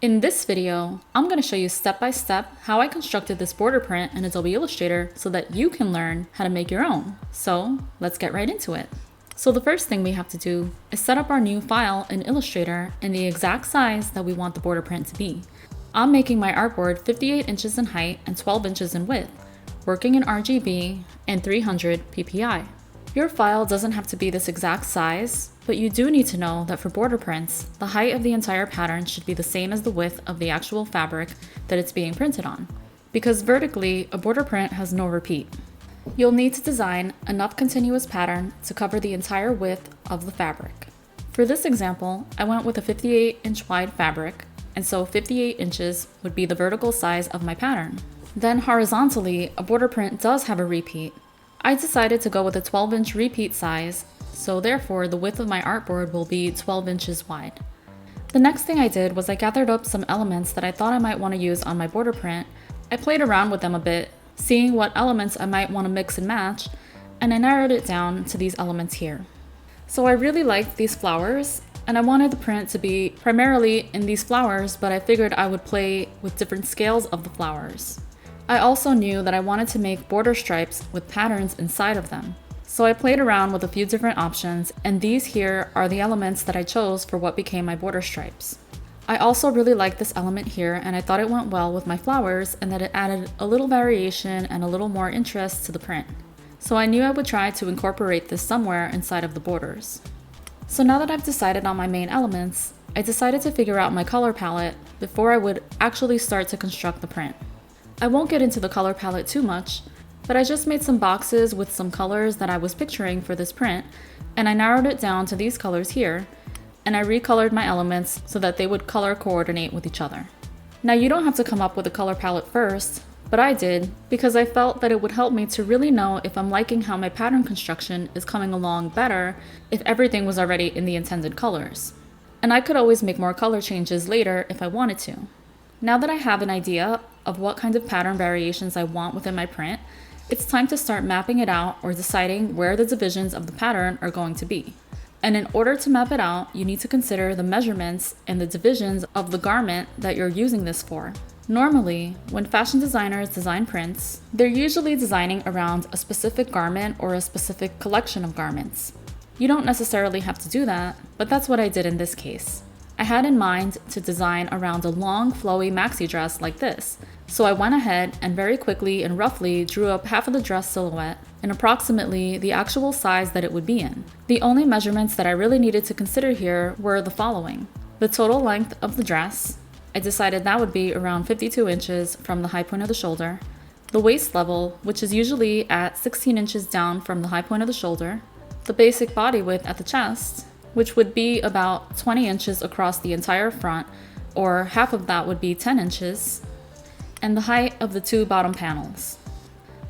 In this video, I'm going to show you step by step how I constructed this border print in Adobe Illustrator so that you can learn how to make your own. So let's get right into it. So the first thing we have to do is set up our new file in Illustrator in the exact size that we want the border print to be. I'm making my artboard 58 inches in height and 12 inches in width, working in RGB and 300 ppi. Your file doesn't have to be this exact size, but you do need to know that for border prints, the height of the entire pattern should be the same as the width of the actual fabric that it's being printed on, because vertically, a border print has no repeat. You'll need to design enough continuous pattern to cover the entire width of the fabric. For this example, I went with a 58-inch wide fabric, and so 58 inches would be the vertical size of my pattern. Then horizontally, a border print does have a repeat. I decided to go with a 12-inch repeat size, so therefore the width of my artboard will be 12 inches wide. The next thing I did was I gathered up some elements that I thought I might want to use on my border print. I played around with them a bit, seeing what elements I might want to mix and match, and I narrowed it down to these elements here. So I really liked these flowers, and I wanted the print to be primarily in these flowers, but I figured I would play with different scales of the flowers. I also knew that I wanted to make border stripes with patterns inside of them. So I played around with a few different options, and these here are the elements that I chose for what became my border stripes. I also really liked this element here, and I thought it went well with my flowers and that it added a little variation and a little more interest to the print. So I knew I would try to incorporate this somewhere inside of the borders. So now that I've decided on my main elements, I decided to figure out my color palette before I would actually start to construct the print. I won't get into the color palette too much, but I just made some boxes with some colors that I was picturing for this print, and I narrowed it down to these colors here, and I recolored my elements so that they would color coordinate with each other. Now you don't have to come up with a color palette first, but I did because I felt that it would help me to really know if I'm liking how my pattern construction is coming along better if everything was already in the intended colors. And I could always make more color changes later if I wanted to. Now that I have an idea of what kind of pattern variations I want within my print, it's time to start mapping it out or deciding where the divisions of the pattern are going to be. And in order to map it out, you need to consider the measurements and the divisions of the garment that you're using this for. Normally, when fashion designers design prints, they're usually designing around a specific garment or a specific collection of garments. You don't necessarily have to do that, but that's what I did in this case. I had in mind to design around a long, flowy maxi dress like this, so I went ahead and very quickly and roughly drew up half of the dress silhouette and approximately the actual size that it would be in. The only measurements that I really needed to consider here were the following. The total length of the dress, I decided that would be around 52 inches from the high point of the shoulder. The waist level, which is usually at 16 inches down from the high point of the shoulder. The basic body width at the chest, which would be about 20 inches across the entire front, or half of that would be 10 inches, and the height of the two bottom panels.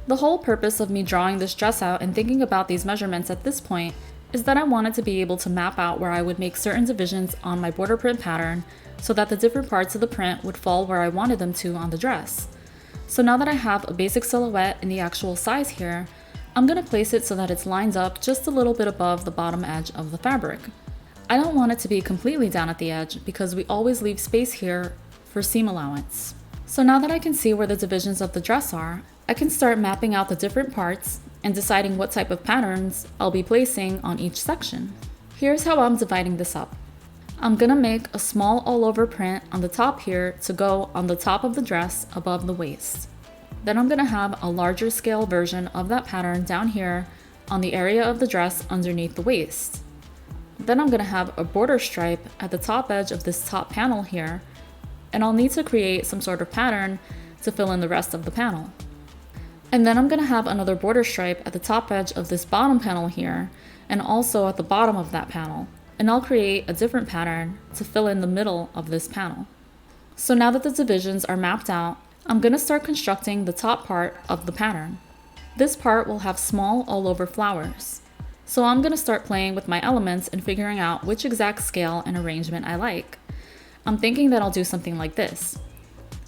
The whole purpose of me drawing this dress out and thinking about these measurements at this point is that I wanted to be able to map out where I would make certain divisions on my border print pattern so that the different parts of the print would fall where I wanted them to on the dress. So now that I have a basic silhouette in the actual size here, I'm going to place it so that it's lined up just a little bit above the bottom edge of the fabric. I don't want it to be completely down at the edge because we always leave space here for seam allowance. So now that I can see where the divisions of the dress are, I can start mapping out the different parts and deciding what type of patterns I'll be placing on each section. Here's how I'm dividing this up. I'm going to make a small all-over print on the top here to go on the top of the dress above the waist. Then I'm going to have a larger scale version of that pattern down here on the area of the dress underneath the waist. Then I'm going to have a border stripe at the top edge of this top panel here, and I'll need to create some sort of pattern to fill in the rest of the panel. And then I'm going to have another border stripe at the top edge of this bottom panel here, and also at the bottom of that panel, and I'll create a different pattern to fill in the middle of this panel. So now that the divisions are mapped out, I'm going to start constructing the top part of the pattern. This part will have small all-over flowers. So I'm going to start playing with my elements and figuring out which exact scale and arrangement I like. I'm thinking that I'll do something like this.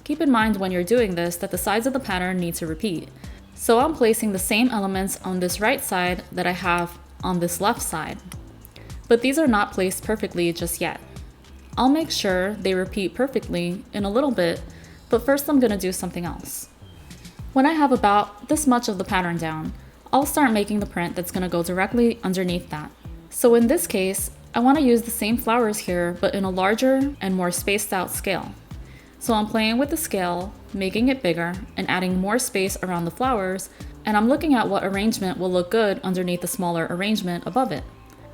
Keep in mind when you're doing this that the sides of the pattern need to repeat. So I'm placing the same elements on this right side that I have on this left side. But these are not placed perfectly just yet. I'll make sure they repeat perfectly in a little bit, but first I'm going to do something else. When I have about this much of the pattern down, I'll start making the print that's going to go directly underneath that. So in this case, I want to use the same flowers here, but in a larger and more spaced out scale. So I'm playing with the scale, making it bigger, and adding more space around the flowers, and I'm looking at what arrangement will look good underneath the smaller arrangement above it.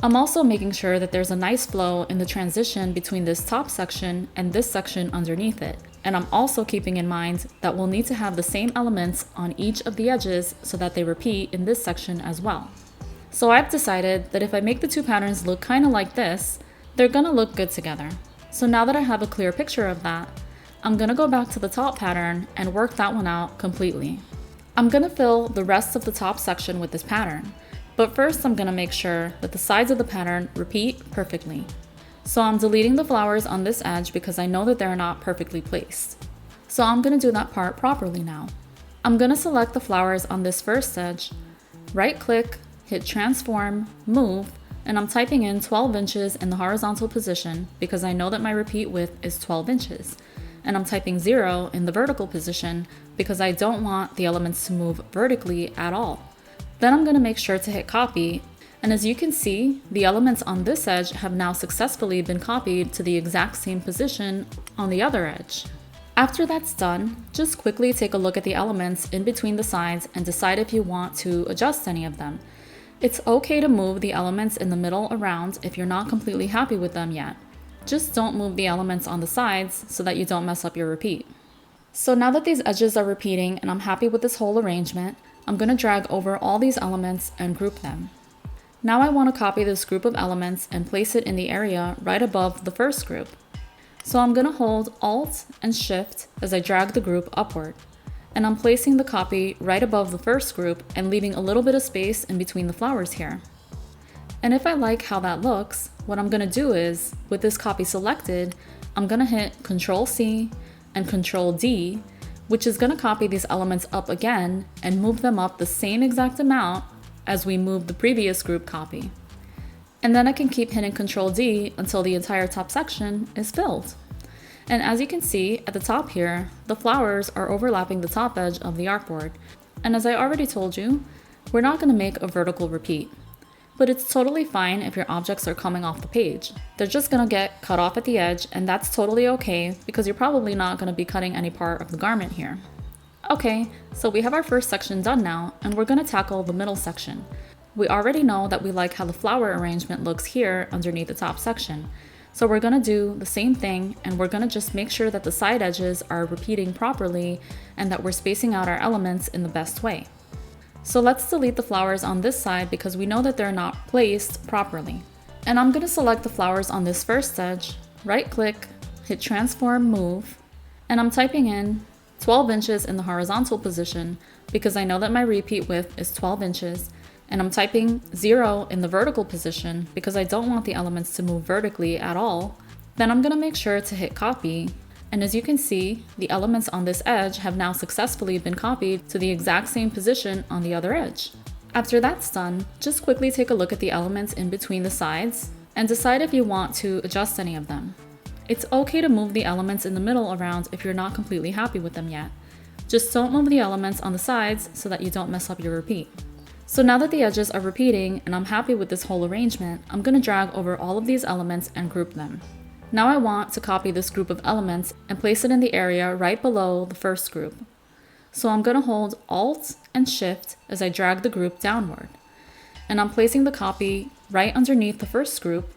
I'm also making sure that there's a nice flow in the transition between this top section and this section underneath it. And I'm also keeping in mind that we'll need to have the same elements on each of the edges so that they repeat in this section as well. So I've decided that if I make the two patterns look kind of like this, they're gonna look good together. So now that I have a clear picture of that, I'm gonna go back to the top pattern and work that one out completely. I'm gonna fill the rest of the top section with this pattern, but first I'm gonna make sure that the sides of the pattern repeat perfectly. So I'm deleting the flowers on this edge because I know that they're not perfectly placed. So I'm gonna do that part properly now. I'm gonna select the flowers on this first edge, right click, hit transform, move, and I'm typing in 12 inches in the horizontal position because I know that my repeat width is 12 inches. And I'm typing 0 in the vertical position because I don't want the elements to move vertically at all. Then I'm going to make sure to hit copy, and as you can see, the elements on this edge have now successfully been copied to the exact same position on the other edge. After that's done, just quickly take a look at the elements in between the sides and decide if you want to adjust any of them. It's okay to move the elements in the middle around if you're not completely happy with them yet. Just don't move the elements on the sides so that you don't mess up your repeat. So now that these edges are repeating and I'm happy with this whole arrangement, I'm going to drag over all these elements and group them. Now I want to copy this group of elements and place it in the area right above the first group. So I'm going to hold Alt and Shift as I drag the group upward. And I'm placing the copy right above the first group and leaving a little bit of space in between the flowers here. And if I like how that looks, what I'm going to do is, with this copy selected, I'm going to hit Ctrl-C and Ctrl-D, which is going to copy these elements up again and move them up the same exact amount as we moved the previous group copy. And then I can keep hitting Ctrl-D until the entire top section is filled. And as you can see at the top here, the flowers are overlapping the top edge of the artboard. And as I already told you, we're not going to make a vertical repeat. But it's totally fine if your objects are coming off the page. They're just gonna get cut off at the edge, and that's totally okay because you're probably not gonna be cutting any part of the garment here. Okay, so we have our first section done now, and we're gonna tackle the middle section. We already know that we like how the flower arrangement looks here underneath the top section. So we're gonna do the same thing, and we're gonna just make sure that the side edges are repeating properly and that we're spacing out our elements in the best way. So let's delete the flowers on this side because we know that they're not placed properly. And I'm going to select the flowers on this first edge, right click, hit transform, move, and I'm typing in 12 inches in the horizontal position because I know that my repeat width is 12 inches, and I'm typing 0 in the vertical position because I don't want the elements to move vertically at all. Then I'm going to make sure to hit copy. And as you can see, the elements on this edge have now successfully been copied to the exact same position on the other edge. After that's done, just quickly take a look at the elements in between the sides and decide if you want to adjust any of them. It's okay to move the elements in the middle around if you're not completely happy with them yet. Just don't move the elements on the sides so that you don't mess up your repeat. So now that the edges are repeating and I'm happy with this whole arrangement, I'm going to drag over all of these elements and group them. Now I want to copy this group of elements and place it in the area right below the first group. So I'm going to hold Alt and Shift as I drag the group downward. And I'm placing the copy right underneath the first group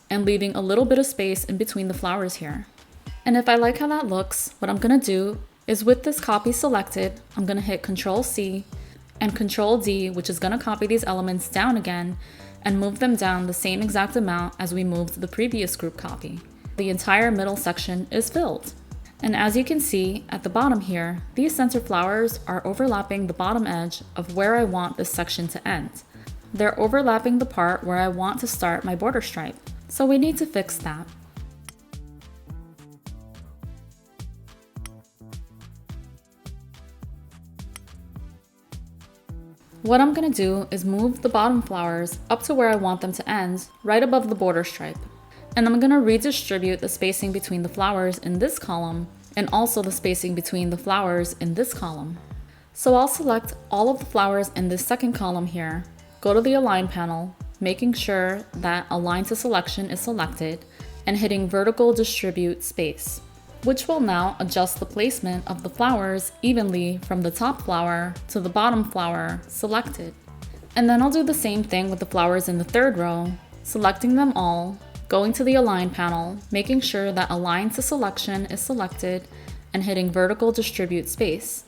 and leaving a little bit of space in between the flowers here. And if I like how that looks, what I'm going to do is with this copy selected, I'm going to hit Ctrl-C and Ctrl-D, which is going to copy these elements down again and move them down the same exact amount as we moved the previous group copy. The entire middle section is filled. And as you can see at the bottom here, these center flowers are overlapping the bottom edge of where I want this section to end. They're overlapping the part where I want to start my border stripe. So we need to fix that. What I'm going to do is move the bottom flowers up to where I want them to end, right above the border stripe. And I'm going to redistribute the spacing between the flowers in this column and also the spacing between the flowers in this column. So I'll select all of the flowers in this second column here, go to the Align panel, making sure that Align to Selection is selected, and hitting Vertical Distribute Space, which will now adjust the placement of the flowers evenly from the top flower to the bottom flower selected. And then I'll do the same thing with the flowers in the third row, selecting them all, going to the Align panel, making sure that Align to Selection is selected, and hitting Vertical Distribute Space,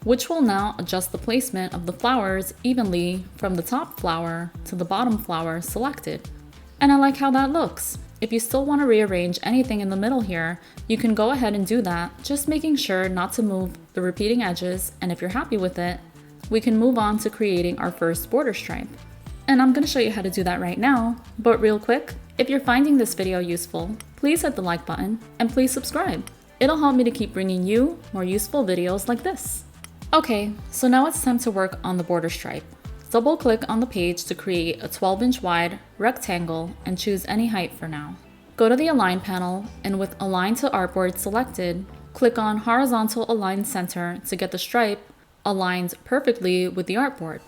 which will now adjust the placement of the flowers evenly from the top flower to the bottom flower selected. And I like how that looks. If you still want to rearrange anything in the middle here, you can go ahead and do that, just making sure not to move the repeating edges, and if you're happy with it, we can move on to creating our first border stripe. And I'm going to show you how to do that right now, but real quick, if you're finding this video useful, please hit the like button and please subscribe. It'll help me to keep bringing you more useful videos like this. Okay, so now it's time to work on the border stripe. Double click on the page to create a 12-inch wide rectangle and choose any height for now. Go to the Align panel and with Align to Artboard selected, click on Horizontal Align Center to get the stripe aligned perfectly with the artboard.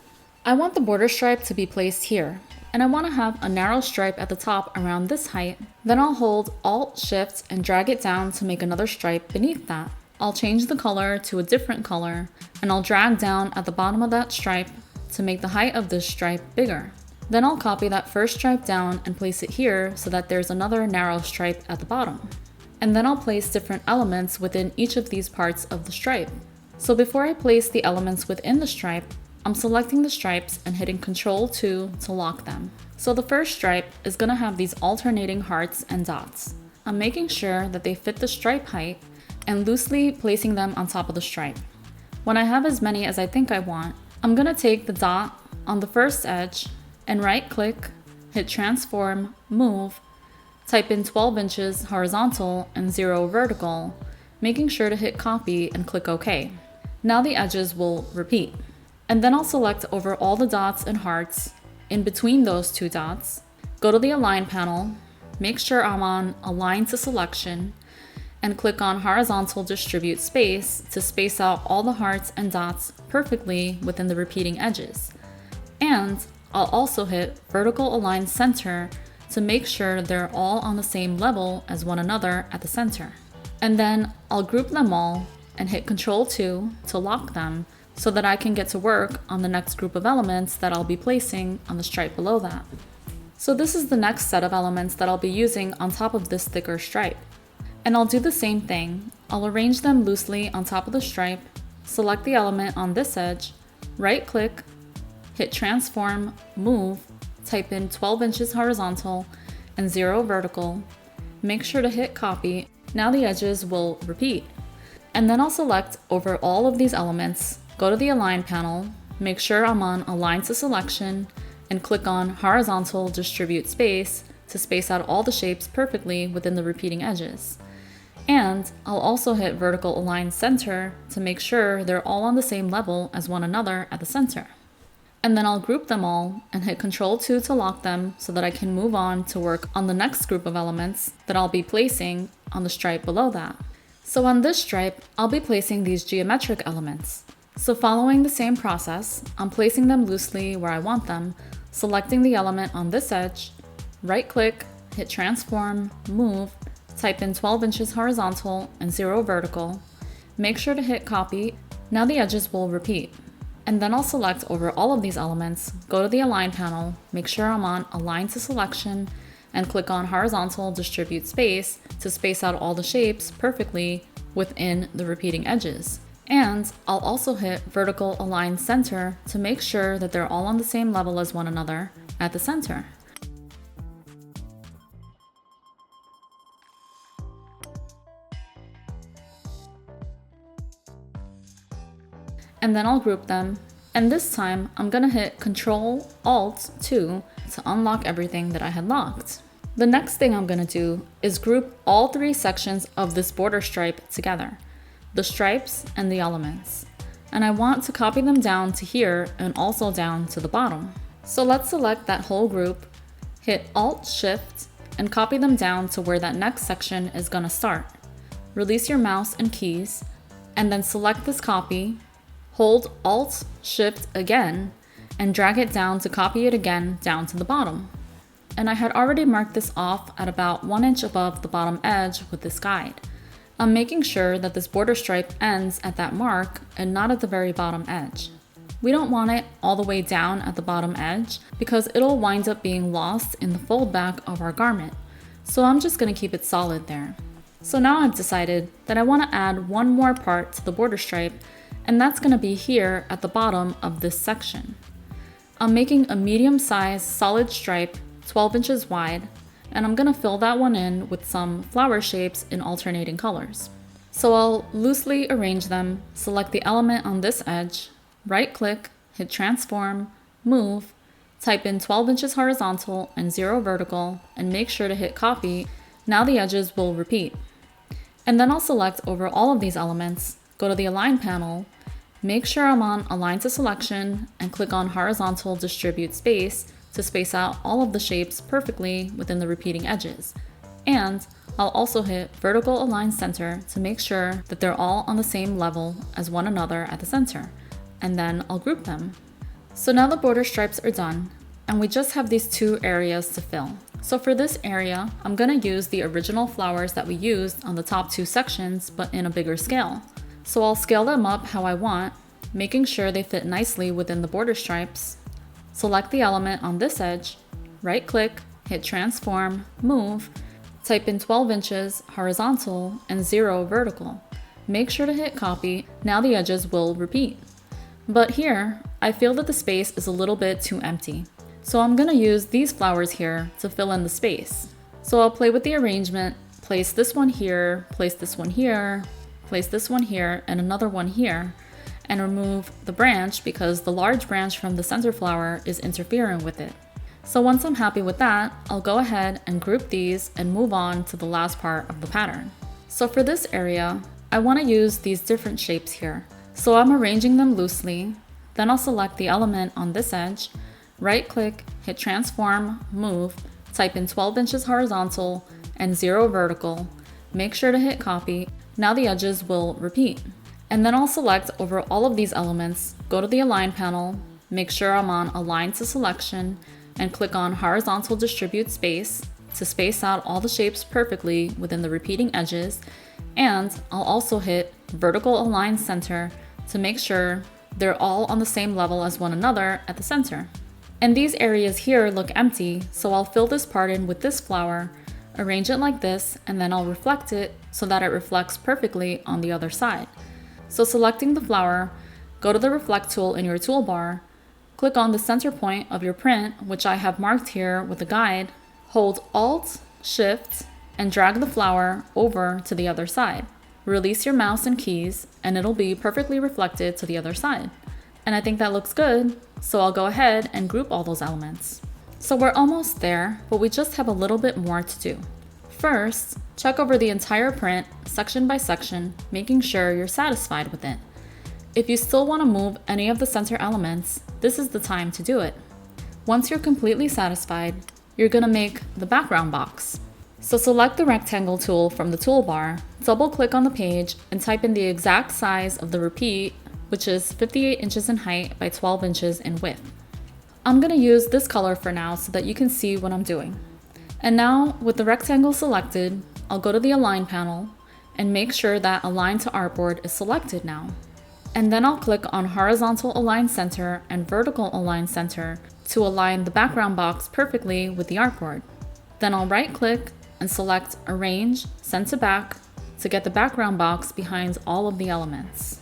I want the border stripe to be placed here, and I want to have a narrow stripe at the top around this height. Then I'll hold Alt-Shift and drag it down to make another stripe beneath that. I'll change the color to a different color, and I'll drag down at the bottom of that stripe to make the height of this stripe bigger. Then I'll copy that first stripe down and place it here so that there's another narrow stripe at the bottom. And then I'll place different elements within each of these parts of the stripe. So before I place the elements within the stripe, I'm selecting the stripes and hitting Ctrl+2 to lock them. So the first stripe is going to have these alternating hearts and dots. I'm making sure that they fit the stripe height and loosely placing them on top of the stripe. When I have as many as I think I want, I'm going to take the dot on the first edge and right click, hit Transform, Move, type in 12 inches horizontal and 0 vertical, making sure to hit Copy and click OK. Now the edges will repeat. And then I'll select over all the dots and hearts in between those two dots, go to the Align panel, make sure I'm on Align to Selection, and click on Horizontal Distribute Space to space out all the hearts and dots perfectly within the repeating edges. And I'll also hit Vertical Align Center to make sure they're all on the same level as one another at the center. And then I'll group them all and hit Ctrl+2 to lock them so that I can get to work on the next group of elements that I'll be placing on the stripe below that. So this is the next set of elements that I'll be using on top of this thicker stripe. And I'll do the same thing. I'll arrange them loosely on top of the stripe, select the element on this edge, right click, hit Transform, Move, type in 12 inches horizontal and 0 vertical, make sure to hit Copy. Now the edges will repeat. And then I'll select over all of these elements, go to the Align panel, make sure I'm on Align to Selection, and click on Horizontal Distribute Space to space out all the shapes perfectly within the repeating edges. And I'll also hit Vertical Align Center to make sure they're all on the same level as one another at the center. And then I'll group them all and hit Ctrl+2 to lock them so that I can move on to work on the next group of elements that I'll be placing on the stripe below that. So on this stripe, I'll be placing these geometric elements. So following the same process, I'm placing them loosely where I want them, selecting the element on this edge, right click, hit Transform, Move, type in 12 inches horizontal and 0 vertical, make sure to hit Copy. Now the edges will repeat. And then I'll select over all of these elements, go to the Align panel, make sure I'm on Align to Selection, and click on Horizontal Distribute Space to space out all the shapes perfectly within the repeating edges. And I'll also hit Vertical Align Center to make sure that they're all on the same level as one another at the center. And then I'll group them. And this time I'm gonna hit Ctrl+Alt+2 to unlock everything that I had locked. The next thing I'm gonna do is group all three sections of this border stripe together, the stripes and the elements. And I want to copy them down to here and also down to the bottom. So let's select that whole group, hit Alt-Shift and copy them down to where that next section is gonna start. Release your mouse and keys, and then select this copy, hold Alt, Shift again, and drag it down to copy it again down to the bottom. And I had already marked this off at about 1 inch above the bottom edge with this guide. I'm making sure that this border stripe ends at that mark and not at the very bottom edge. We don't want it all the way down at the bottom edge because it'll wind up being lost in the fold back of our garment. So I'm just gonna keep it solid there. So now I've decided that I wanna add one more part to the border stripe, and that's gonna be here at the bottom of this section. I'm making a medium-sized solid stripe 12 inches wide, and I'm gonna fill that one in with some flower shapes in alternating colors. So I'll loosely arrange them, select the element on this edge, right-click, hit transform, move, type in 12 inches horizontal and 0 vertical, and make sure to hit copy. Now the edges will repeat. And then I'll select over all of these elements, go to the Align panel, make sure I'm on Align to Selection, and click on Horizontal Distribute Space to space out all of the shapes perfectly within the repeating edges. And I'll also hit Vertical Align Center to make sure that they're all on the same level as one another at the center. And then I'll group them. So now the border stripes are done, and we just have these two areas to fill. So for this area, I'm gonna use the original flowers that we used on the top two sections, but in a bigger scale. So I'll scale them up how I want, making sure they fit nicely within the border stripes. Select the element on this edge, right-click, hit transform, move, type in 12 inches horizontal and 0 vertical. Make sure to hit copy. Now the edges will repeat. But here, I feel that the space is a little bit too empty. So I'm gonna use these flowers here to fill in the space. So I'll play with the arrangement, place this one here, place this one here, place this one here, and another one here, and remove the branch because the large branch from the center flower is interfering with it. So once I'm happy with that, I'll go ahead and group these and move on to the last part of the pattern. So for this area, I wanna use these different shapes here. So I'm arranging them loosely, then I'll select the element on this edge, right-click, hit transform, move, type in 12 inches horizontal and 0 vertical, make sure to hit copy. Now the edges will repeat. And then I'll select over all of these elements, go to the Align panel, make sure I'm on Align to Selection, and click on Horizontal Distribute Space to space out all the shapes perfectly within the repeating edges, and I'll also hit Vertical Align Center to make sure they're all on the same level as one another at the center. And these areas here look empty, so I'll fill this part in with this flower, arrange it like this, and then I'll reflect it so that it reflects perfectly on the other side. So selecting the flower, go to the Reflect tool in your toolbar, click on the center point of your print, which I have marked here with a guide, hold Alt, Shift, and drag the flower over to the other side. Release your mouse and keys, and it'll be perfectly reflected to the other side. And I think that looks good, so I'll go ahead and group all those elements. So we're almost there, but we just have a little bit more to do. First, check over the entire print, section by section, making sure you're satisfied with it. If you still want to move any of the center elements, this is the time to do it. Once you're completely satisfied, you're going to make the background box. So select the rectangle tool from the toolbar, double click on the page, and type in the exact size of the repeat, which is 58 inches in height by 12 inches in width. I'm going to use this color for now so that you can see what I'm doing. And now, with the rectangle selected, I'll go to the Align panel and make sure that Align to Artboard is selected now. And then I'll click on Horizontal Align Center and Vertical Align Center to align the background box perfectly with the artboard. Then I'll right-click and select Arrange, Send to Back to get the background box behind all of the elements.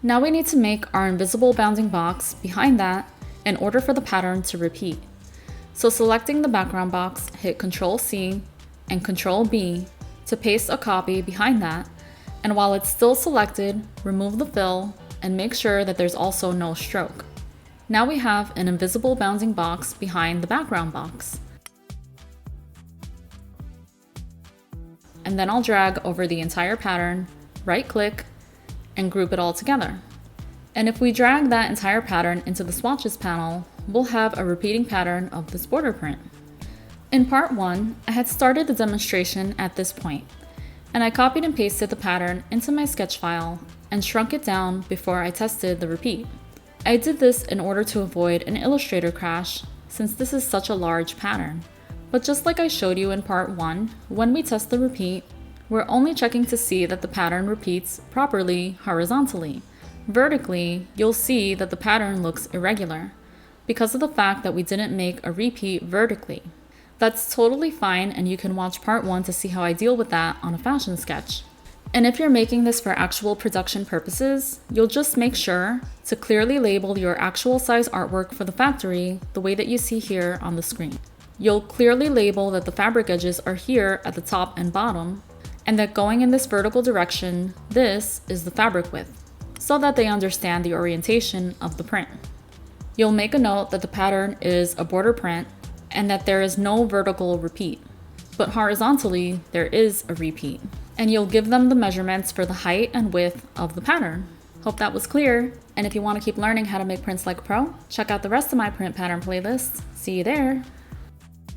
Now we need to make our invisible bounding box behind that in order for the pattern to repeat. So selecting the background box, hit Ctrl-C and Ctrl-B to paste a copy behind that, and while it's still selected, remove the fill and make sure that there's also no stroke. Now we have an invisible bounding box behind the background box. And then I'll drag over the entire pattern, right-click, and group it all together. And if we drag that entire pattern into the swatches panel, we'll have a repeating pattern of this border print. In part 1, I had started the demonstration at this point, and I copied and pasted the pattern into my sketch file and shrunk it down before I tested the repeat. I did this in order to avoid an Illustrator crash since this is such a large pattern. But just like I showed you in part 1, when we test the repeat, we're only checking to see that the pattern repeats properly horizontally. Vertically, you'll see that the pattern looks irregular because of the fact that we didn't make a repeat vertically. That's totally fine, and you can watch part 1 to see how I deal with that on a fashion sketch. And if you're making this for actual production purposes, you'll just make sure to clearly label your actual size artwork for the factory the way that you see here on the screen. You'll clearly label that the fabric edges are here at the top and bottom, and that going in this vertical direction, this is the fabric width, so that they understand the orientation of the print. You'll make a note that the pattern is a border print and that there is no vertical repeat, but horizontally there is a repeat. And you'll give them the measurements for the height and width of the pattern. Hope that was clear. And if you want to keep learning how to make prints like a pro, check out the rest of my print pattern playlist. See you there.